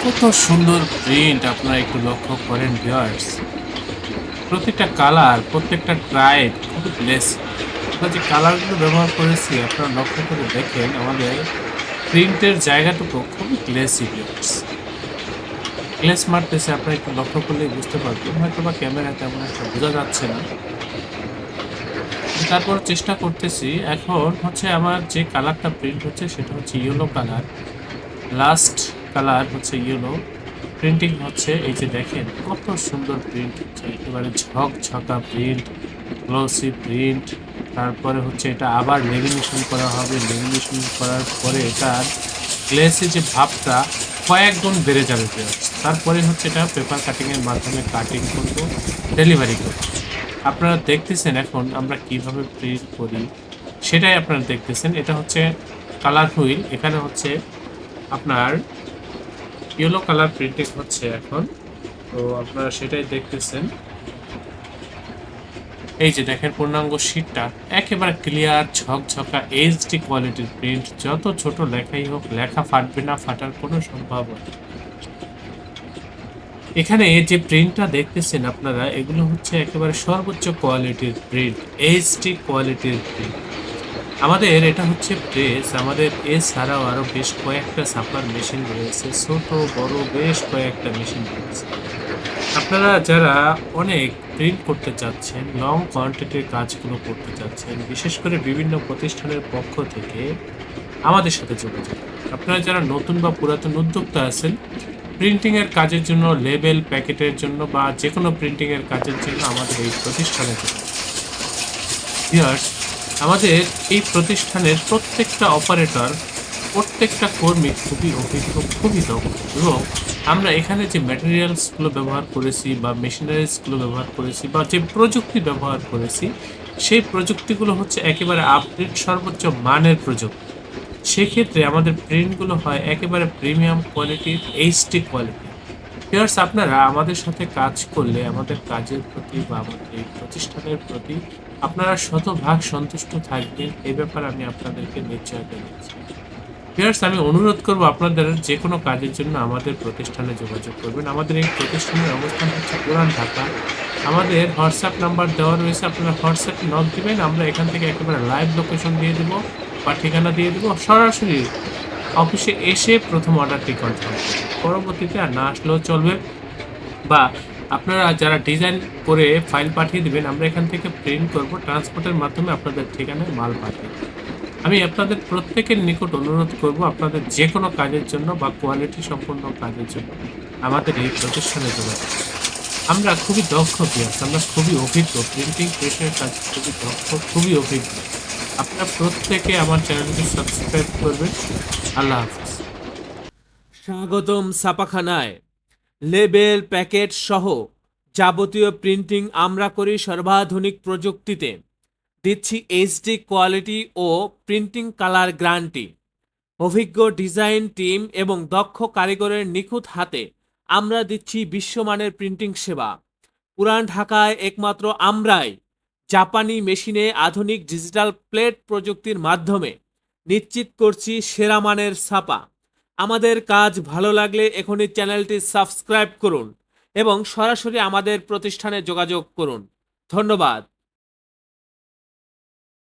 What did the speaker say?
কত সুন্দর প্রিন্ট আপনারা একটু লক্ষ্য করেন ভিউয়ার্স। প্রত্যেকটা কালার, প্রত্যেকটা ট্রাইব খুবই গ্লেসি। আমরা যে কালারগুলো ব্যবহার করেছি আপনারা লক্ষ্য করে দেখেন আমাদের প্রিন্টের জায়গাটুকু খুবই গ্লেসি ভিউয়ার্স। গ্লেস মারতেছে আপনারা একটু লক্ষ্য করলেই বুঝতে পারবেন। হয়তোবা ক্যামেরায় তেমন একটা বোঝা যাচ্ছে না। তারপর চেষ্টা করতেছি। এখন হচ্ছে আমার যে কালারটা প্রিন্ট হচ্ছে সেটা হচ্ছে ইয়েলো কালার। লাস্ট কালার হচ্ছে ইয়েলো। প্রিন্টিং হচ্ছে এই যে দেখেন কত সুন্দর প্রিন্ট হচ্ছে, একেবারে ঝকঝকা প্রিন্ট, গ্লসি প্রিন্ট। তারপরে হচ্ছে এটা আবার লেমিনেশন করা হবে, লেমিনেশন করার পরে এটার গ্লেসি যে ভাবটা কয়েক গুণ বেড়ে যাবে ভিউয়ার্স। তারপরে হচ্ছে এটা পেপার কাটিং এর মাধ্যমে কাটিং করব, ডেলিভারি করব। আপনারা দেখতেছেন এখন আমরা কিভাবে প্রিন্ট করি সেটাই আপনারা দেখতেছেন। এটা হচ্ছে কালার হুইল, এখানে হচ্ছে আপনার ইয়েলো কালার প্রিন্টিং হচ্ছে এখন। তো আপনারা সেটাই দেখতেছেন। এই যে দেখেন পূর্ণাঙ্গ শীটটা একেবারে ক্লিয়ার ঝকঝকা এইচডি কোয়ালিটির প্রিন্ট। যত ছোট লেখাই হোক লেখা ফাটবে না, ফাটার কোনো সম্ভাবনা। এখানে যে প্রিন্টটা দেখতেছেন আপনারা, এগুলো হচ্ছে একেবারে সর্বোচ্চ কোয়ালিটির প্রিন্ট, এইচডি কোয়ালিটির প্রিন্ট। আমাদের এটা হচ্ছে প্রেস। আমাদের এছাড়াও আরো বেশ কয়েকটা ছাপার মেশিন রয়েছে, ছোট বড় বেশ কয়েকটা মেশিন রয়েছে। আপনারা যারা অনেক প্রিন্ট করতে চাচ্ছেন, লং কোয়ান্টিটির কাজগুলো করতে চাচ্ছেন, বিশেষ করে বিভিন্ন প্রতিষ্ঠানের পক্ষ থেকে আমাদের সাথে যোগাযোগ করুন। আপনারা যারা নতুন বা পুরাতন উদ্যোক্তা আছেন, প্রিন্টিং এর কাজের জন্য, লেবেল প্যাকেটের জন্য বা যে কোনো প্রিন্টিং এর কাজের জন্য আমাদের এই প্রতিষ্ঠানে যোগাযোগ। ভিউয়ার্স, আমাদের এই প্রতিষ্ঠানের প্রত্যেকটা অপারেটর, প্রত্যেকটা কর্মী খুবই অভিজ্ঞ, খুবই দক্ষ। এবং আমরা এখানে যে ম্যাটেরিয়ালসগুলো ব্যবহার করেছি বা মেশিনারিজগুলো ব্যবহার করেছি বা যে প্রযুক্তি ব্যবহার করেছি, সেই প্রযুক্তিগুলো হচ্ছে একেবারে আপডেট সর্বোচ্চ মানের প্রযুক্তি। সেক্ষেত্রে আমাদের প্রিন্টগুলো হয় একেবারে প্রিমিয়াম কোয়ালিটির, এইচডি কোয়ালিটি। ভিউয়ার্স, আপনারা আমাদের সাথে কাজ করলে আমাদের কাজের প্রতি বা আমাদের এই প্রতিষ্ঠানের প্রতি আপনারা শতভাগ সন্তুষ্ট থাকবেন, এ ব্যাপারে আমি আপনাদেরকে নিশ্চয়তা দিচ্ছি। ভিউয়ার্স, আমি অনুরোধ করব আপনাদের যে কোনো কাজের জন্য আমাদের প্রতিষ্ঠানে যোগাযোগ করবেন। আমাদের এই প্রতিষ্ঠানের অবস্থান হচ্ছে পুরান ঢাকা। আমাদের হোয়াটসঅ্যাপ নাম্বার দেওয়া রয়েছে, আপনারা হোয়াটসঅ্যাপে নক দিবেন, আমরা এখান থেকে একেবারে লাইভ লোকেশন দিয়ে দেবো বা ঠিকানা দিয়ে দেবো। সরাসরি অফিসে এসে প্রথম অর্ডারটি কনফার্ম করবেন, পরবর্তীতে আর না আসলেও চলবে। বা আপনারা যারা ডিজাইন করে ফাইল পাঠিয়ে দিবেন, আমরা এখান থেকে প্রিন্ট করব, ট্রান্সপোর্টের মাধ্যমে আপনাদের ঠিকানায় মাল পাঠিয়ে দেব। আমি আপনাদের প্রত্যেকের নিকট অনুরোধ করব আপনাদের যে কোনো কাজের জন্য বা কোয়ালিটি সম্পন্ন কাজের জন্য আমাদের এই প্রতিষ্ঠানে যোগাযোগ করুন। আমরা খুবই দক্ষ পিয়ার্স, আমরা খুবই অভিজ্ঞ, প্রিন্টিং প্রেসের কাজ খুবই দক্ষ, খুবই অভিজ্ঞ। আপনারা প্রত্যেকে আমার চ্যানেলটি সাবস্ক্রাইব করবেন। আল্লাহ হাফিজ। স্বাগতম ছাপাখানায়। লেবেল প্যাকেট সহ যাবতীয় প্রিন্টিং আমরা করি সর্বাধুনিক প্রযুক্তিতে। দিচ্ছি এইচডি কোয়ালিটি ও প্রিন্টিং কালার গ্যারান্টি। অভিজ্ঞ ডিজাইন টিম এবং দক্ষ কারিগরের নিখুঁত হাতে আমরা দিচ্ছি বিশ্বমানের প্রিন্টিং সেবা। পুরান ঢাকায় একমাত্র আমরাই জাপানি মেশিনে আধুনিক ডিজিটাল প্লেট প্রযুক্তির মাধ্যমে নিশ্চিত করছি সেরা মানের ছাপা। আমাদের কাজ ভালো লাগলে এখনই চ্যানেলটি সাবস্ক্রাইব করুন এবং সরাসরি আমাদের প্রতিষ্ঠানে যোগাযোগ করুন। ধন্যবাদ।